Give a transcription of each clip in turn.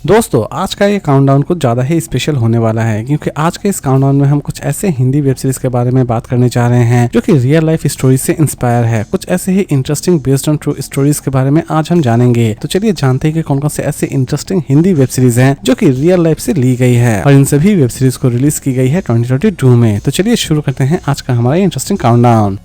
दोस्तों आज का ये काउंटडाउन कुछ ज़्यादा ही स्पेशल होने वाला है क्योंकि आज के इस काउंटडाउन में हम कुछ ऐसे हिंदी वेब सीरीज के बारे में बात करने जा रहे हैं जो कि रियल लाइफ स्टोरी से इंस्पायर है। कुछ ऐसे ही interesting based on true stories के बारे में आज हम जानेंगे। तो चलिए जानते हैं कि कौन कौन से ऐसे इंटरेस्टिंग हिंदी वेब सीरीज हैं जो कि रियल लाइफ से ली गई है और इन सभी वेब सीरीज को रिलीज की गई है 2022 में। तो चलिए शुरू करते हैं आज का हमारा interesting countdown.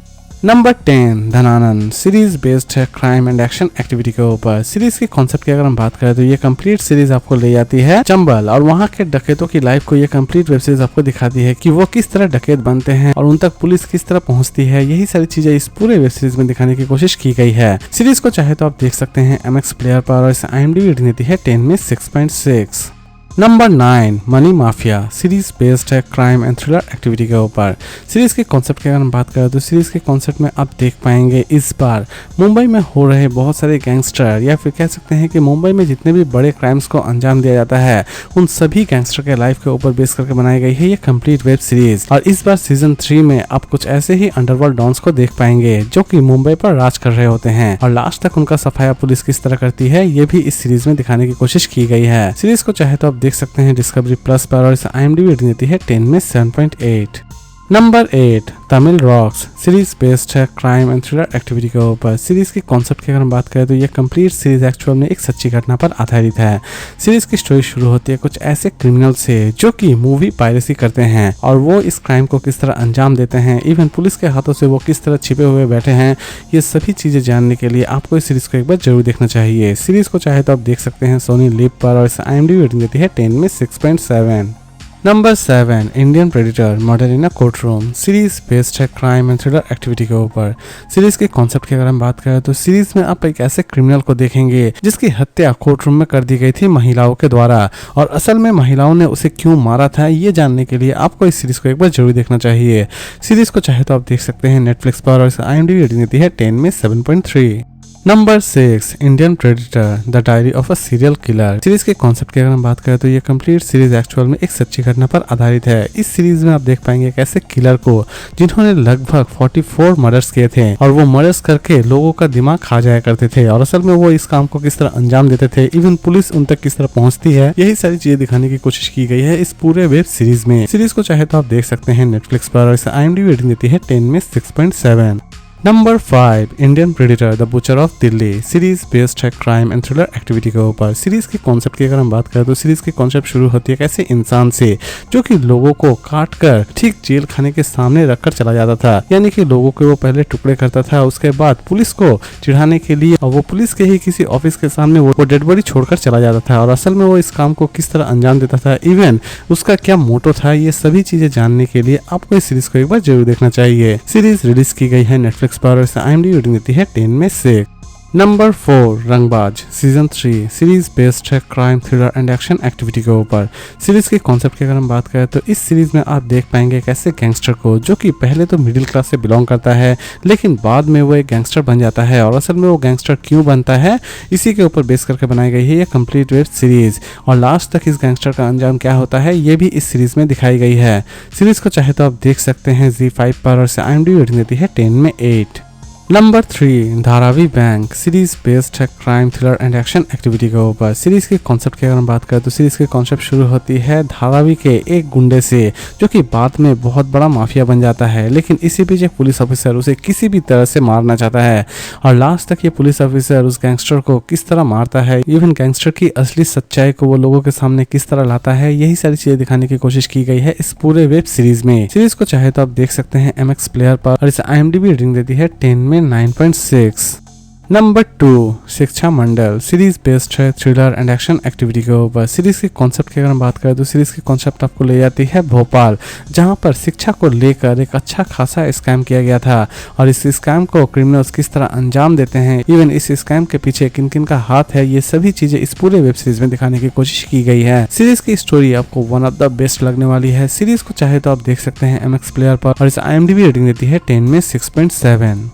Number 10 Dhanananda series based है क्राइम एंड एक्शन एक्टिविटी के ऊपर। सीरीज के कॉन्सेप्ट की अगर हम बात करें तो ये कंप्लीट सीरीज आपको ले जाती है चंबल और वहाँ के डकैतों की लाइफ को ये कंप्लीट वेब सीरीज आपको दिखाती है कि वो किस तरह डकैत बनते हैं और उन तक पुलिस किस तरह पहुंचती है। यही सारी चीजें इस पूरे वेब सीरीज में दिखाने की कोशिश की गई है। सीरीज को चाहे तो आप देख सकते हैं MX प्लेयर पर और इस IMDb रेटिंग देती है 10 में 6.6। Number 9 money mafia series based है क्राइम एंड थ्रिलर एक्टिविटी के ऊपर। सीरीज के कॉन्सेप्ट की अगर हम बात करें तो सीरीज के कॉन्सेप्ट में आप देख पाएंगे इस बार मुंबई में हो रहे बहुत सारे गैंगस्टर या फिर कह सकते हैं कि मुंबई में जितने भी बड़े क्राइम्स को अंजाम दिया जाता है उन सभी गैंगस्टर के लाइफ के ऊपर बेस करके बनाई गई है ये कंप्लीट वेब सीरीज। और इस बार सीजन 3 में आप कुछ ऐसे ही अंडरवर्ल्ड डॉन्स को देख पाएंगे जो कि मुंबई पर राज कर रहे होते हैं और लास्ट तक उनका सफाया पुलिस किस तरह करती है ये भी इस सीरीज में दिखाने की कोशिश की गई है। सीरीज को चाहे तो आप देख सकते हैं डिस्कवरी प्लस पर और इस IMDb रेटिंग देती है 10 में 7.8। Number 8 Tamil rocks series based है क्राइम एंड थ्रिलर एक्टिविटी के ऊपर। सीरीज की कॉन्सेप्ट की अगर हम बात करें तो ये कंप्लीट सीरीज एक्चुअल में एक सच्ची घटना पर आधारित है। सीरीज की स्टोरी शुरू होती है कुछ ऐसे क्रिमिनल से जो कि मूवी पायरेसी करते हैं और वो इस क्राइम को किस तरह अंजाम देते हैं, इवन पुलिस के हाथों से वो किस तरह छिपे हुए बैठे हैं। ये सभी चीजें जानने के लिए आपको इस सीरीज को एक बार जरूर देखना चाहिए। सीरीज को चाहे तो आप देख सकते हैं सोनी लिव पर और इस IMDb रेटिंग देती है 10 में 6.7। Number 7 Indian predator murder in a court room series based है क्राइम एंड थ्रिलर एक्टिविटी के ऊपर। सीरीज के कॉन्सेप्ट की अगर हम बात करें तो सीरीज में आप एक ऐसे क्रिमिनल को देखेंगे जिसकी हत्या कोर्ट रूम में कर दी गई थी महिलाओं के द्वारा और असल में महिलाओं ने उसे क्यों मारा था ये जानने के लिए आपको इस सीरीज को एक बार जरूर देखना चाहिए। सीरीज को चाहे तो आप देख सकते हैं नेटफ्लिक्स पर और इस IMDb रेटिंग देती है 10 में 7.3। Number 6 Indian predator the diary of a serial killer. Series के कॉन्सेप्ट की अगर हम बात करें तो ये कंप्लीट सीरीज एक्चुअल में एक सच्ची घटना पर आधारित है। इस सीरीज में आप देख पाएंगे एक ऐसे किलर को जिन्होंने लगभग 44 मर्डर्स किए थे और वो मर्डर्स करके लोगों का दिमाग खा जाया करते थे और असल में वो इस काम को किस तरह अंजाम देते थे, इवन पुलिस उन तक किस तरह पहुंचती है, यही सारी चीजें दिखाने की कोशिश की गई है इस पूरे वेब सीरीज में। सीरीज को चाहे तो आप देख सकते हैं नेटफ्लिक्स पर और इस IMDb रेटिंग देती है 10 में 6.7। Number 5 Indian predator the butcher of Delhi series based है क्राइम एंड थ्रिलर एक्टिविटी के ऊपर। सीरीज के कॉन्सेप्ट की अगर हम बात करें तो सीरीज के कॉन्सेप्ट शुरू होती है एक ऐसे इंसान से जो कि लोगों को काट कर ठीक जेल खाने के सामने रखकर चला जाता था, यानी कि लोगों के वो पहले टुकड़े करता था, उसके बाद पुलिस को चिढ़ाने के लिए और वो पुलिस के ही किसी ऑफिस के सामने वो डेड बॉडी छोड़कर चला जाता था और असल में वो इस काम को किस तरह अंजाम देता था, इवन उसका क्या मोटो था, ये सभी चीजें जानने के लिए आपको इस सीरीज को एक बार जरूर देखना चाहिए। सीरीज रिलीज की गई है नेटफ्लिक्स पर और IMDb रेटिंग देती है 10 में 6। नंबर 4 रंगबाज सीजन 3 सीरीज बेस्ड है crime thriller and action activity के ऊपर। सीरीज के कॉन्सेप्ट की अगर हम बात करें तो इस सीरीज में आप देख पाएंगे एक ऐसे गैंगस्टर को जो कि पहले तो मिडिल क्लास से बिलोंग करता है लेकिन बाद में वो एक गैंगस्टर बन जाता है और असल में वो गैंगस्टर क्यों बनता है इसी के ऊपर बेस करके बनाई गई है ये कंप्लीट वेब सीरीज और लास्ट तक इस गैंगस्टर का अंजाम क्या होता है ये भी इस सीरीज में दिखाई गई है। सीरीज को चाहे तो आप देख सकते हैं ZEE5 पर और IMDb रेटिंग देती है 10 में 8। Number 3 Dharavi bank series based है crime thriller and action activity के ऊपर। सीरीज के कॉन्सेप्ट की अगर हम बात करें तो सीरीज के कॉन्सेप्ट शुरू होती है धारावी के एक गुंडे से जो कि बाद में बहुत बड़ा माफिया बन जाता है, लेकिन इसी बीच एक पुलिस ऑफिसर उसे किसी भी तरह से मारना चाहता है और लास्ट तक ये पुलिस ऑफिसर उस गैंगस्टर को किस तरह मारता है, इवन गैंगस्टर की असली सच्चाई को वो लोगों के सामने किस तरह लाता है, यही सारी चीजें दिखाने की कोशिश की गई है इस पूरे वेब सीरीज में। सीरीज को चाहे तो आप देख सकते हैं MX प्लेयर पर और इस IMDb रेटिंग देती है 10 में 9.6। नंबर 2 शिक्षा मंडल सीरीज बेस्ड है थ्रिलर एंड एक्शन एक्टिविटी के ऊपर। सीरीज के कॉन्सेप्ट की अगर हम बात करें तो सीरीज की कॉन्सेप्ट आपको ले जाती है भोपाल, जहां पर शिक्षा को लेकर एक अच्छा खासा स्कैम किया गया था और इस स्कैम को क्रिमिनल्स किस तरह अंजाम देते हैं, इवन इस स्कैम के पीछे किन किन का हाथ है, ये सभी चीजें इस पूरे वेब सीरीज में दिखाने की कोशिश की गई है। सीरीज की स्टोरी आपको वन ऑफ द बेस्ट लगने वाली है। सीरीज को चाहे तो आप देख सकते हैं MX प्लेयर पर और इस IMDb रेटिंग देती है 10 में 6.7।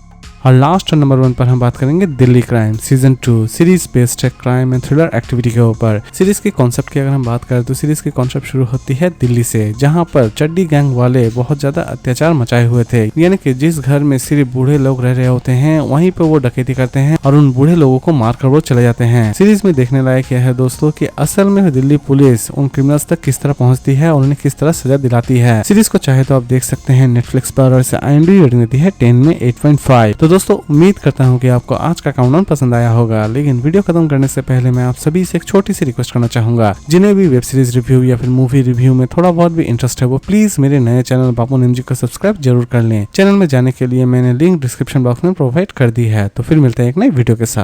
और लास्ट नंबर 1 पर हम बात करेंगे Delhi crime season 2 series based है क्राइम एंड थ्रिलर एक्टिविटी के ऊपर। सीरीज के कॉन्सेप्ट की अगर हम बात करें तो सीरीज की कॉन्सेप्ट शुरू होती है दिल्ली से, जहां पर चड्डी गैंग वाले बहुत ज्यादा अत्याचार मचाए हुए थे। यानी कि जिस घर में सिर्फ बूढ़े लोग रह रहे होते हैं वहीं पे वो डकैती करते हैं और उन बूढ़े लोगों को मारकर वो चले जाते हैं। सीरीज में देखने लायक यह है दोस्तों कि असल में दिल्ली पुलिस उन क्रिमिनल्स तक किस तरह पहुंचती है और उन्हें किस तरह सजा दिलाती है। सीरीज को चाहे तो आप देख सकते हैं नेटफ्लिक्स पर और इसे IMDb रेटिंग देती है 10 में 8.5। तो दोस्तों उम्मीद करता हूँ कि आपको आज का काउंटडाउन पसंद आया होगा, लेकिन वीडियो खत्म करने से पहले मैं आप सभी से एक छोटी सी रिक्वेस्ट करना चाहूंगा। जिन्हें भी वेब सीरीज रिव्यू या फिर मूवी रिव्यू में थोड़ा बहुत भी इंटरेस्ट है वो प्लीज मेरे नए चैनल बापू नेम जी को सब्सक्राइब जरूर कर लें। चैनल में जाने के लिए मैंने लिंक डिस्क्रिप्शन बॉक्स में प्रोवाइड कर दी है। तो फिर मिलते हैं एक नई वीडियो के साथ।